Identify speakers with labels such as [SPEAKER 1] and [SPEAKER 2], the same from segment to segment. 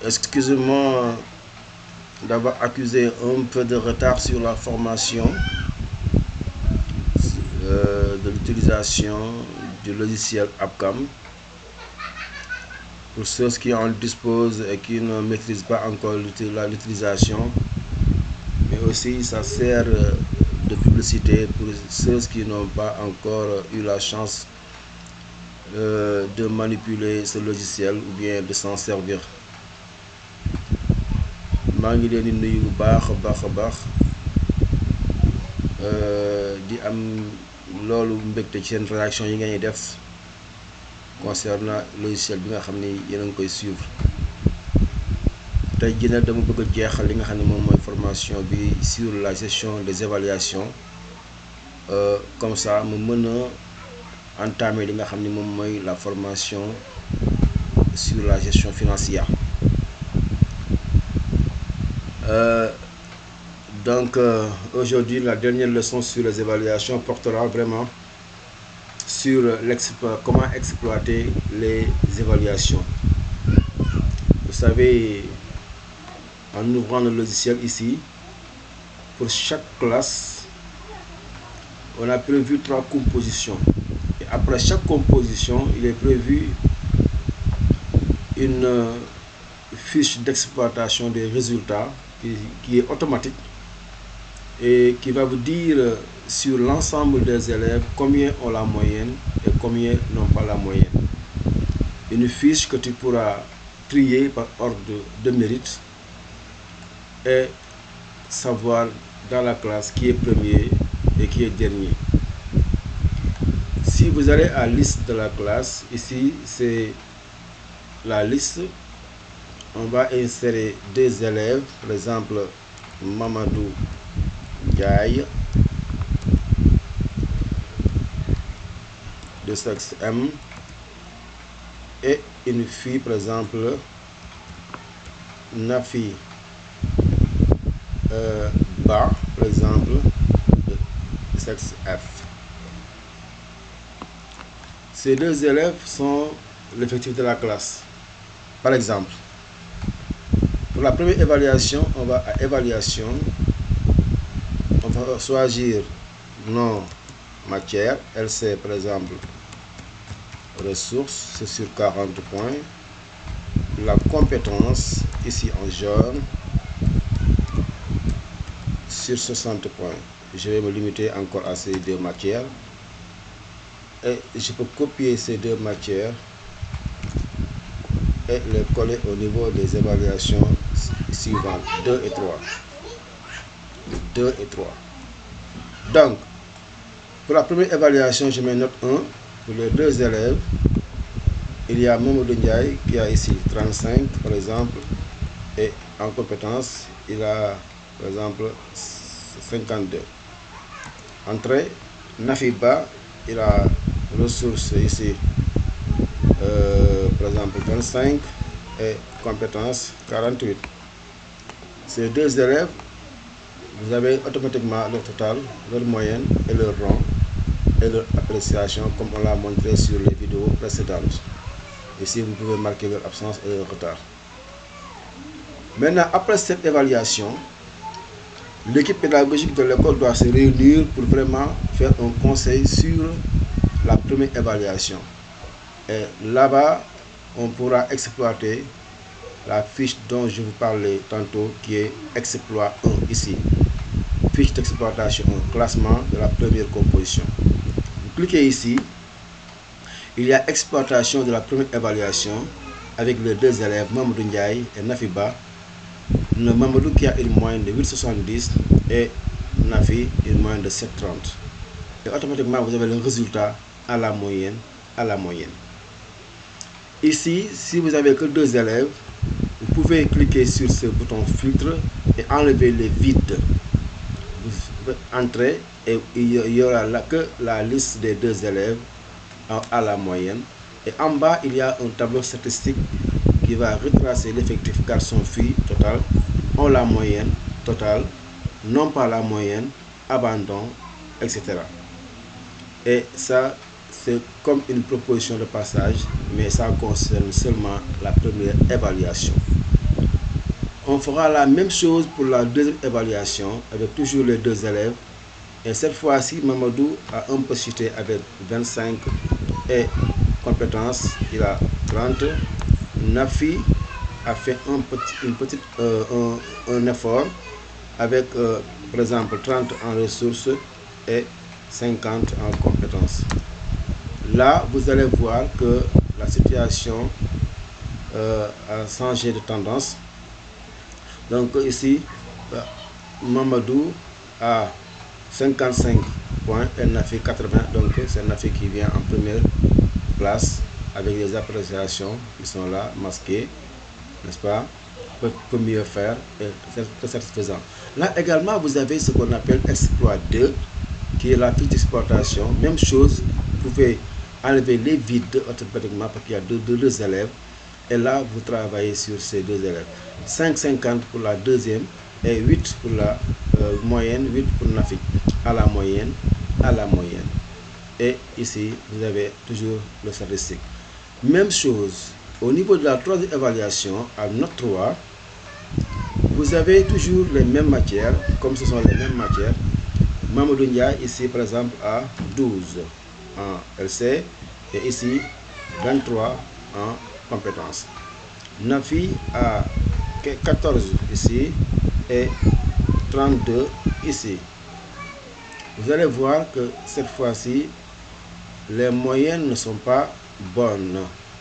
[SPEAKER 1] Excusez-moi d'avoir accusé un peu de retard sur la formation de l'utilisation du logiciel Abcam. Pour ceux qui en disposent et qui ne maîtrisent pas encore l'utilisation, mais aussi ça sert de publicité pour ceux qui n'ont pas encore eu la chance de manipuler ce logiciel ou bien de s'en servir. maa ngi leen di nuyu bu baax a baax di am loolu mbégte ci seen réaction yi ngeen def concernant logiciel bi nga xam ni yéen a ngi koy suivre. tey jii nag dama bëgg a jeexal li nga xam ne moom mooy formation bi sur la gestion des évaluations comme ça mu mën a entamer li nga xam ne moom mooy la formation sur la gestion financière. Donc aujourd'hui la dernière leçon sur les évaluations portera vraiment sur comment exploiter les évaluations. Vous savez, en ouvrant le logiciel ici, pour chaque classe, on a prévu 3 compositions. Et après chaque composition, il est prévu une fiche d'exploitation des résultats qui est automatique et qui va vous dire sur l'ensemble des élèves combien ont la moyenne et combien n'ont pas la moyenne. Une fiche que tu pourras trier par ordre de mérite et savoir dans la classe qui est premier et qui est dernier. Si vous allez à la liste de la classe, ici c'est la liste. On va insérer 2 élèves, par exemple Mamadou Ndiaye de sexe M et une fille, par exemple Nafi Ba, par exemple de sexe F. Ces 2 élèves sont l'effectif de la classe. Par exemple, pour la première évaluation, on va à évaluation, on va choisir nom matière, LC par exemple, ressources, c'est sur 40 points. La compétence, ici en jaune, sur 60 points. Je vais me limiter encore à ces 2 matières. Et je peux copier ces 2 matières et les coller au niveau des évaluations suivantes, 2 et 3. 2 et 3. Donc, pour la première évaluation, je mets note 1. Pour les 2 élèves, il y a Mamadou Ndiaye qui a ici 35 par exemple, et en compétence, il a par exemple 52. Entrée, Nafiba, il a ressources ici, par exemple 25 et compétences 48. Ces 2 élèves, vous avez automatiquement leur total, leur moyenne et leur rang et leur appréciation comme on l'a montré sur les vidéos précédentes. Ici, vous pouvez marquer leur absence et leur retard. Maintenant, après cette évaluation, l'équipe pédagogique de l'école doit se réunir pour vraiment faire un conseil sur la première évaluation. Et là-bas, on pourra exploiter la fiche dont je vous parlais tantôt, qui est exploit 1 ici. Fiche d'exploitation 1, classement de la première composition. Vous cliquez ici, il y a exploitation de la première évaluation avec les 2 élèves, Mamadou Ndiaye et Nafiba. Le Mamadou qui a une moyenne de 8,70 et Nafi une moyenne de 7,30. Et automatiquement, vous avez le résultat à la moyenne, Ici, si vous n'avez que 2 élèves, vous pouvez cliquer sur ce bouton filtre et enlever les vides. Vous pouvez entrer et il y aura que la liste des 2 élèves à la moyenne. Et en bas, il y a un tableau statistique qui va retracer l'effectif garçon-fille total, ont la moyenne totale, non pas la moyenne, abandon, etc. Et ça, c'est comme une proposition de passage, mais ça concerne seulement la première évaluation. On fera la même chose pour la deuxième évaluation avec toujours les deux élèves. Et cette fois-ci, Mamadou a un peu chuté avec 25 et compétences, il a 30. Nafi a fait un effort avec par exemple 30 en ressources et 50 en compétences. Là, vous allez voir que la situation a changé de tendance. Donc ici, Mamadou a 55 points et Nafi 80. Donc c'est Nafi qui vient en première place avec les appréciations qui sont là, masquées, n'est-ce pas? Peut mieux faire et c'est satisfaisant. Là également, vous avez ce qu'on appelle exploit 2, qui est la fiche d'exploitation. Même chose, vous pouvez enlever les vides automatiquement parce qu'il y a deux élèves. Et là, vous travaillez sur ces deux élèves. 5,50 pour la deuxième et 8 pour la moyenne, 8 pour Nafi. À la moyenne, à la moyenne. Et ici, vous avez toujours le statistique. Même chose, au niveau de la troisième évaluation, à note 3, vous avez toujours les mêmes matières, comme ce sont les mêmes matières. Mamadou Ndiaye, ici, par exemple, à 12 en LC, et ici, 23 en compétences. Nafi à 14 ici, et 32 ici. Vous allez voir que cette fois-ci, les moyennes ne sont pas bonnes,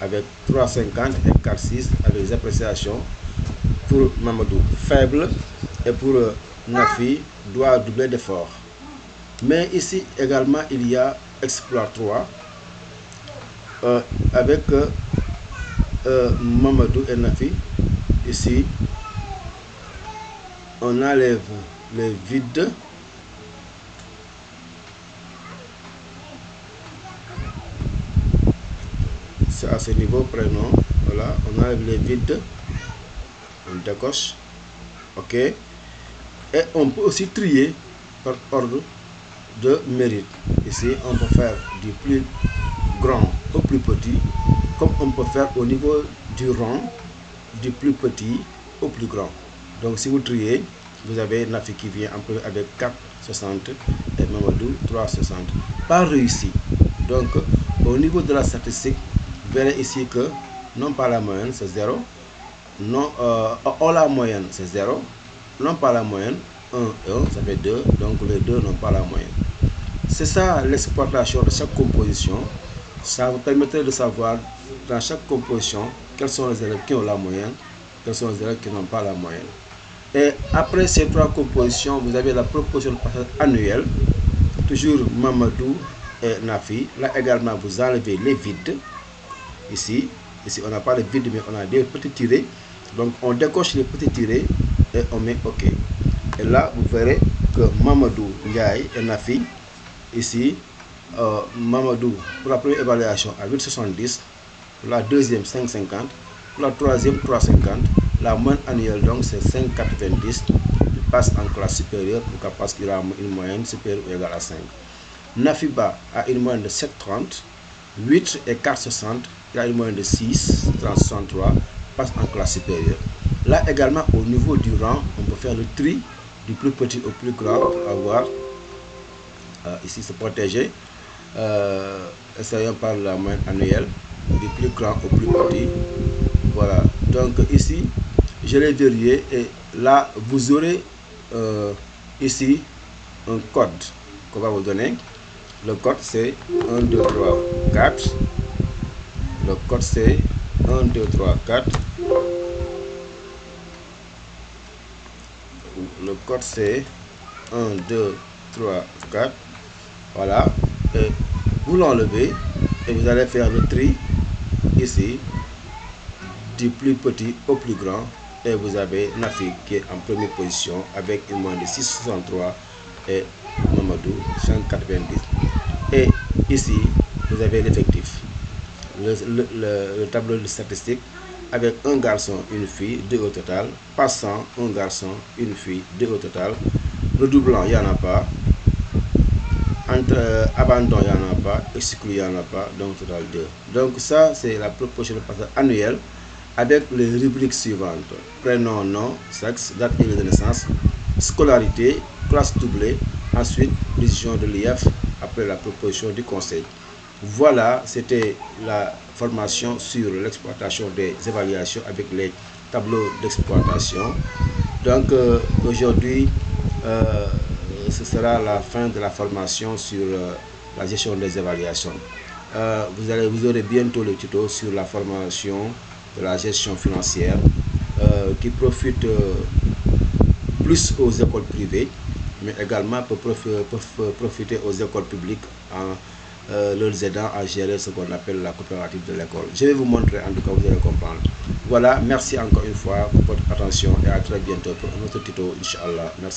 [SPEAKER 1] avec 3,50 et 4,6 avec les appréciations pour Mamadou faible et pour Nafi doit doubler d'efforts. Mais ici également il y a exploit 3 avec Mamadou et Nafi. Ici on enlève les vides. C'est à ce niveau prénom, voilà, on enlève les vides, on décoche, ok, et on peut aussi trier par ordre de mérite. Ici on peut faire du plus grand au plus petit, comme on peut faire au niveau du rang du plus petit au plus grand. Donc si vous triez, vous avez Nafi qui vient en premier avec 4,60 et Mamadou 3,60. Pas réussi. Donc au niveau de la statistique, vous verrez ici que non pas la moyenne c'est 0, non, la moyenne c'est 0, non pas la moyenne 1 et 1 ça fait 2, donc les deux n'ont pas la moyenne. C'est ça l'exploitation de chaque composition. Ça vous permettrait de savoir dans chaque composition quels sont les élèves qui ont la moyenne, quels sont les élèves qui n'ont pas la moyenne. Et après ces trois compositions, vous avez la proposition de passage annuelle, toujours Mamadou et Nafi. Là également vous enlevez les vides. Ici on n'a pas les vides mais on a des petits tirés, donc on décoche les petits tirés et on met OK. Et là vous verrez que Mamadou Ndiaye et Nafi, ici Mamadou pour la première évaluation à 8,70, pour la deuxième 5,50, pour la troisième 3,50, la moyenne annuelle donc c'est 5,90. Il passe en classe supérieure parce qu'il a une moyenne supérieure ou égale à 5. Nafiba a une moyenne de 7,30, 8 et 4,60, il a une moyenne de 6, 63, passe en classe supérieure. Là également au niveau du rang, on peut faire le tri du plus petit au plus grand pour avoir ici se protéger. Essayons par la moyenne annuelle, du plus grand au plus petit. Voilà, donc ici je l'ai verrouillé et là vous aurez ici un code qu'on va vous donner. Le code c'est 1, 2, 3, 4. Le code c'est 1, 2, 3, 4. Le code c'est 1, 2, 3, 4. Voilà. Et vous l'enlevez et vous allez faire le tri ici du plus petit au plus grand. Et vous avez Nafi qui est en première position avec une moyenne de 6,63 et Mamadou 5,90. Et ici, vous avez l'effectif, le tableau de statistiques avec un garçon, une fille, 2 au total, passant, un garçon, une fille, 2 au total, redoublant, il n'y en a pas, entre abandon, il n'y en a pas, exclu, il n'y en a pas, donc total 2. Donc ça, c'est la proposition de passage annuelle avec les rubriques suivantes: prénom, nom, sexe, date et lieu de naissance, scolarité, classe doublée, ensuite décision de l'IF après la proposition du conseil. Voilà, c'était la formation sur l'exploitation des évaluations avec les tableaux d'exploitation. Donc aujourd'hui, ce sera la fin de la formation sur la gestion des évaluations. Vous aurez bientôt le tuto sur la formation de la gestion financière qui profite plus aux écoles privées, mais également peut profiter aux écoles publiques en leur aidant à gérer ce qu'on appelle la coopérative de l'école. Je vais vous montrer, en tout cas vous allez comprendre. Voilà, merci encore une fois pour votre attention et à très bientôt pour un autre tuto, Inch'Allah. Merci.